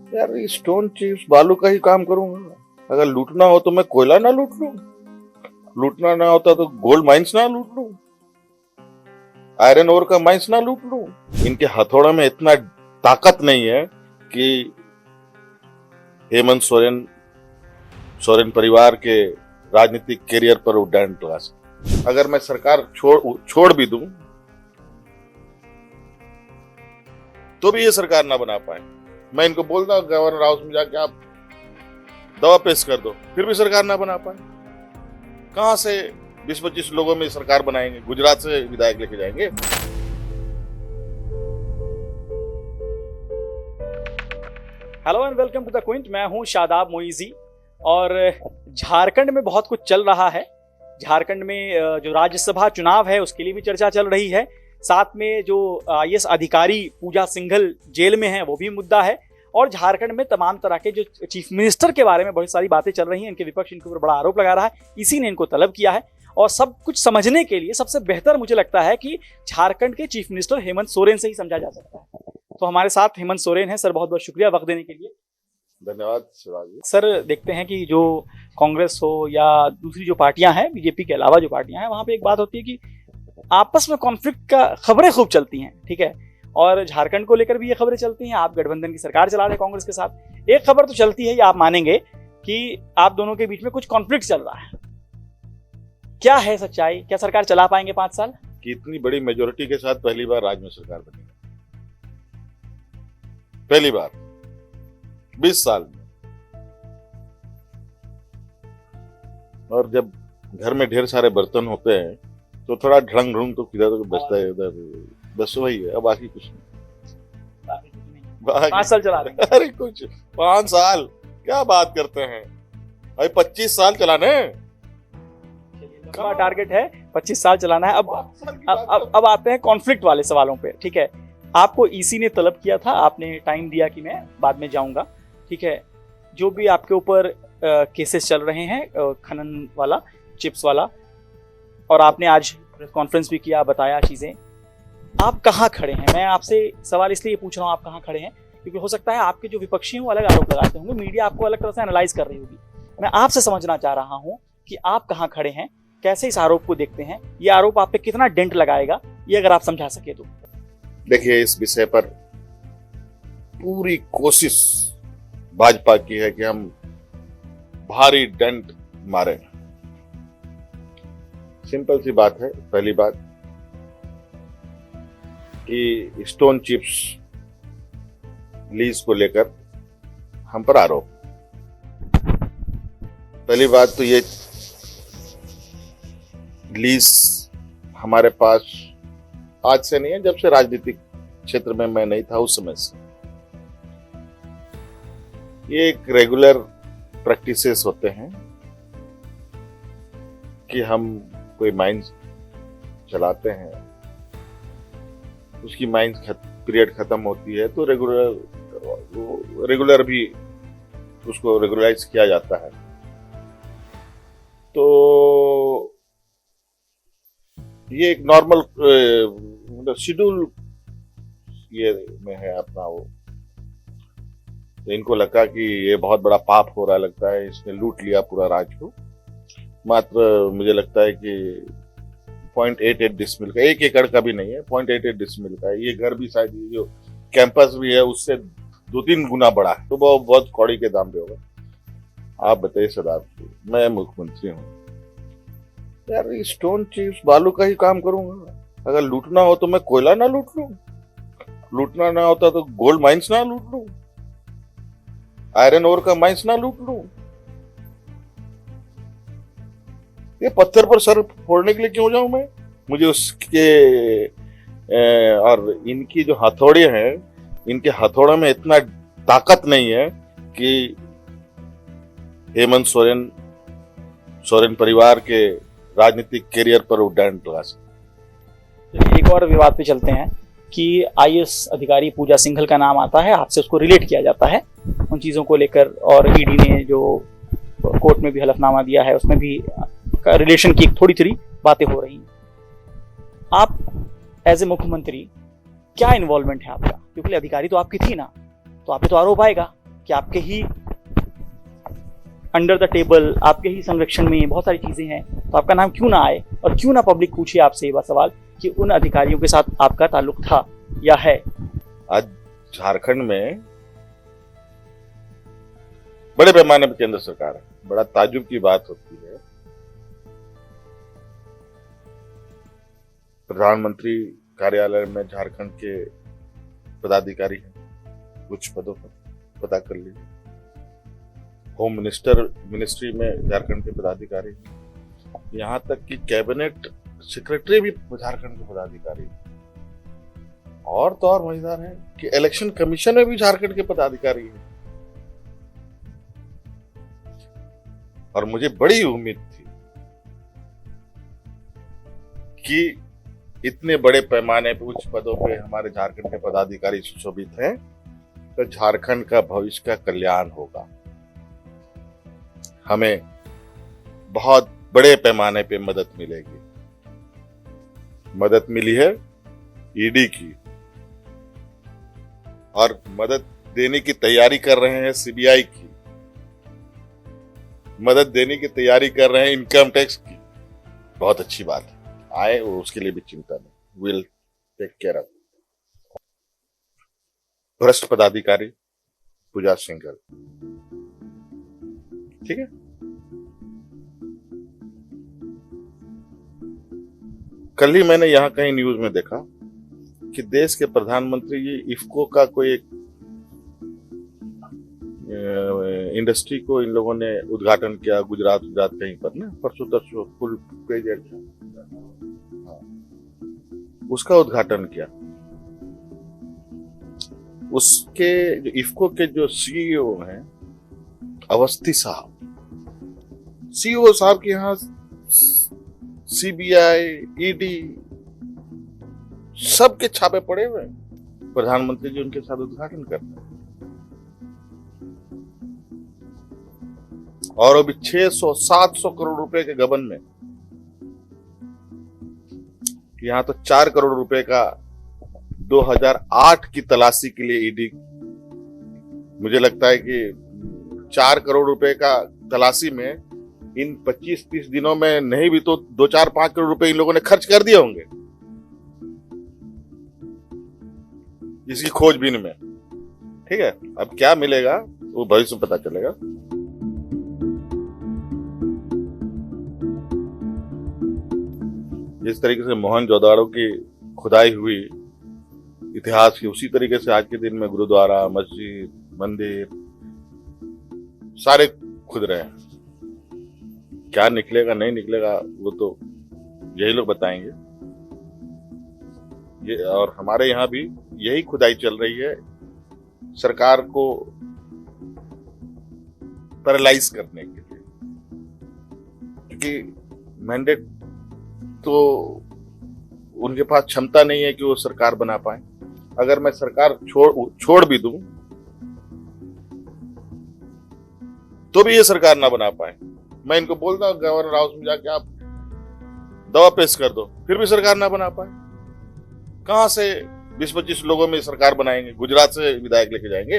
यार stone chips बालू का ही काम करूंगा। अगर लूटना हो तो मैं कोयला ना लूट लूं, लूटना ना होता तो गोल्ड माइंस ना लूट लूं, आयरन ओर का माइंस ना लूट लूं। इनके हथौड़े में इतना ताकत नहीं है कि हेमंत सोरेन परिवार के राजनीतिक करियर पर वो डेंट लगा सके। अगर मैं सरकार छोड़ भी दूं तो भी ये सरकार ना बना पाए। मैं इनको बोलता हूं गवर्नर हाउस में जाके आप दवा पेश कर दो, फिर भी सरकार ना बना पाए। कहां से 20-25 लोगों में सरकार बनाएंगे? गुजरात से विधायक लेके जाएंगे? Hello and welcome to the Quint. मैं हूं शादाब मोइजी और झारखंड में बहुत कुछ चल रहा है। झारखंड में जो राज्यसभा चुनाव है उसके लिए भी चर्चा चल रही है। साथ में जो आईएएस अधिकारी पूजा सिंघल जेल में है वो भी मुद्दा है। और झारखंड में तमाम तरह के जो चीफ मिनिस्टर के बारे में बहुत सारी बातें चल रही हैं। इनके विपक्ष इनके ऊपर बड़ा आरोप लगा रहा है, इसी ने इनको तलब किया है। और सब कुछ समझने के लिए सबसे बेहतर मुझे लगता है कि झारखंड के चीफ मिनिस्टर हेमंत सोरेन से ही समझा जा सकता है। तो हमारे साथ हेमंत सोरेन है। सर बहुत बहुत शुक्रिया वक्त देने के लिए। धन्यवाद शिवाजी। सर देखते हैं कि जो कांग्रेस हो या दूसरी जो पार्टियां हैं, बीजेपी के अलावा जो पार्टियां हैं, वहां पे एक बात होती है कि आपस में कॉन्फ्लिक्ट का खबरें खूब चलती हैं, ठीक है। और झारखंड को लेकर भी ये खबरें चलती हैं। आप गठबंधन की सरकार चला रहे हैं कांग्रेस के साथ। एक खबर तो चलती है, ये आप मानेंगे कि आप दोनों के बीच में कुछ कॉन्फ्लिक्ट चल रहा है। क्या है सच्चाई? क्या सरकार चला पाएंगे 5 साल? कि इतनी बड़ी मेजोरिटी के साथ पहली बार राज्य में सरकार बनी, पहली बार 20 साल में। और जब घर में ढेर सारे बर्तन होते हैं तो थोड़ा ढंग ढूंढ तो किधर तो बचता है, उधर बस वही है। अब बाकी कुछ नहीं। 5 साल चला रहे हैं। अरे कुछ 5 साल क्या बात करते हैं भाई, 25 साल चलाने का टारगेट है, 25 साल चलाना है। अब आते हैं कॉन्फ्लिक्ट वाले सवालों पे, ठीक है। आपको ईसी ने तलब किया था, आपने टाइम दिया कि मैं बाद में जाऊंगा, ठीक है। जो भी आपके ऊपर केसेस चल रहे हैं, खनन वाला, चिप्स वाला, और आपने आज प्रेस कॉन्फ्रेंस भी किया, बताया चीजें। आप कहाँ खड़े हैं? मैं आपसे सवाल इसलिए पूछ रहा हूँ आप कहाँ खड़े हैं, क्योंकि हो सकता है आपके जो विपक्षी हैं वो अलग आरोप लगाते होंगे, मीडिया आपको अलग तरह से एनालाइज कर रही होगी। मैं आपसे समझना चाह रहा हूँ कि आप कहाँ खड़े हैं, कैसे इस आरोप को देखते हैं, ये आरोप आप पे कितना डेंट लगाएगा, ये अगर आप समझा सके तो। देखिए, इस विषय पर पूरी कोशिश भाजपा की है कि हम भारी डेंट मारें। सिंपल सी बात है। पहली बात कि स्टोन चिप्स लीज को लेकर हम पर आरोप। पहली बात तो ये लीज हमारे पास आज से नहीं है, जब से राजनीतिक क्षेत्र में मैं नहीं था उस समय से। ये एक रेगुलर प्रैक्टिसेस होते हैं कि हम कोई माइंस चलाते हैं, उसकी माइंस पीरियड खत्म होती है तो रेगुलर भी उसको रेगुलराइज किया जाता है। तो ये एक नॉर्मल शेड्यूल ये में है अपना वो। तो इनको लगा कि ये बहुत बड़ा पाप हो रहा, लगता है इसने लूट लिया पूरा राज्य को। मात्र मुझे लगता है कि 0.88 डिसमिल का, 1 एकड़ का भी नहीं है, 0.88 डिसमिल का है। ये घर भी शायद जो कैंपस भी है उससे 2-3 गुना बड़ा है। तो वो बहुत कौड़ी के दाम पे होगा। आप बताइए सरदार, मैं मुख्यमंत्री हूँ यार, स्टोन चिप्स बालू का ही काम करूंगा। अगर लूटना हो तो मैं कोयला ना लूट लूं, लूटना ना होता तो गोल्ड माइंस ना लूट लूं, आयरन ओर का माइंस ना लूट लूं। ये पत्थर पर सर फोड़ने के लिए क्यों जाऊं मैं? मुझे उसके और इनकी जो हथौड़े हैं, इनके हथौड़े में इतना ताकत नहीं है कि हेमंत सोरेन परिवार के राजनीतिक करियर पर वो डेंट लगा सके। एक और विवाद पे चलते हैं कि आईएएस अधिकारी पूजा सिंघल का नाम आता है, आपसे उसको रिलेट किया जाता है उन चीज़ों को लेकर, और ईडी ने जो कोर्ट में भी हलफनामा दिया है उसमें भी रिलेशन की थोड़ी बातें हो रही हैं। आप एज ए मुख्यमंत्री क्या इन्वॉल्वमेंट है आपका? क्योंकि अधिकारी तो आपकी थी ना, तो आप पे तो आरोप आएगा कि आपके ही अंडर द टेबल, आपके ही संरक्षण में बहुत सारी चीजें हैं, तो आपका नाम क्यों ना आए और क्यों ना पब्लिक पूछे आपसे ये सवाल कि उन अधिकारियों के साथ आपका ताल्लुक था या है। आज झारखंड में बड़े पैमाने पर केंद्र सरकार है, बड़ा ताज्जुब की बात होती है। प्रधानमंत्री कार्यालय में झारखंड के पदाधिकारी हैं, कुछ पदों पर पता कर लीजिए। होम मिनिस्ट्री में झारखंड के पदाधिकारी हैं, यहाँ तक कि कैबिनेट सेक्रेटरी भी झारखंड के पदाधिकारी हैं। और तो और मजेदार है कि इलेक्शन कमीशन में भी झारखंड के पदाधिकारी हैं। और मुझे बड़ी उम्मीद थी कि इतने बड़े पैमाने पर उच्च पदों पे हमारे झारखंड के पदाधिकारी सुशोभित हैं, तो झारखंड का भविष्य का कल्याण होगा। हमें बहुत बड़े पैमाने पे मदद मिलेगी। मदद मिली है ईडी की, और मदद देने की तैयारी कर रहे हैं सीबीआई की, मदद देने की तैयारी कर रहे हैं इनकम टैक्स की। बहुत अच्छी बात है, आए उसके लिए भी चिंता नहीं, विल टेक केयर ऑफ। भ्रष्ट पदाधिकारी पूजा सिंघल, ठीक है। कल ही मैंने यहां कहीं न्यूज में देखा कि देश के प्रधानमंत्री जी इफ्को का कोई एक इंडस्ट्री को इन लोगों ने उद्घाटन किया, गुजरात कहीं पर ना, परसों तरसों फुल पेज एड था, उसका उद्घाटन किया। उसके जो इफ्को के जो सीईओ हैं अवस्थी साहब, सीईओ साहब के यहाँ सीबीआई, ईडी सबके छापे पड़े हुए हैं। प्रधानमंत्री जी उनके साथ उद्घाटन करते हैं। और अभी 600-700 करोड़ रुपए के गबन में, यहां तो 4 करोड़ रुपए का 2008 की तलाशी के लिए ईडी, मुझे लगता है कि 4 करोड़ रुपए का तलाशी में इन 25-30 दिनों में नहीं भी तो 2-4-5 करोड़ रुपए इन लोगों ने खर्च कर दिए होंगे इसकी खोजबीन में, ठीक है। अब क्या मिलेगा वो भविष्य में पता चलेगा। जिस तरीके से मोहनजोदड़ो की खुदाई हुई इतिहास की, उसी तरीके से आज के दिन में गुरुद्वारा, मस्जिद, मंदिर सारे खुद रहे हैं। क्या निकलेगा नहीं निकलेगा वो तो यही लोग बताएंगे। ये और हमारे यहाँ भी यही खुदाई चल रही है, सरकार को पैरालाइज करने के लिए, क्योंकि मैंडेट तो उनके पास क्षमता नहीं है कि वो सरकार बना पाए। अगर मैं सरकार छोड़ भी दूं तो भी ये सरकार ना बना पाए। मैं इनको बोलता हूं गवर्नर हाउस में जाके आप दवा पेश कर दो, फिर भी सरकार ना बना पाए। कहां से 20-25 लोगों में सरकार बनाएंगे? गुजरात से विधायक लेके जाएंगे?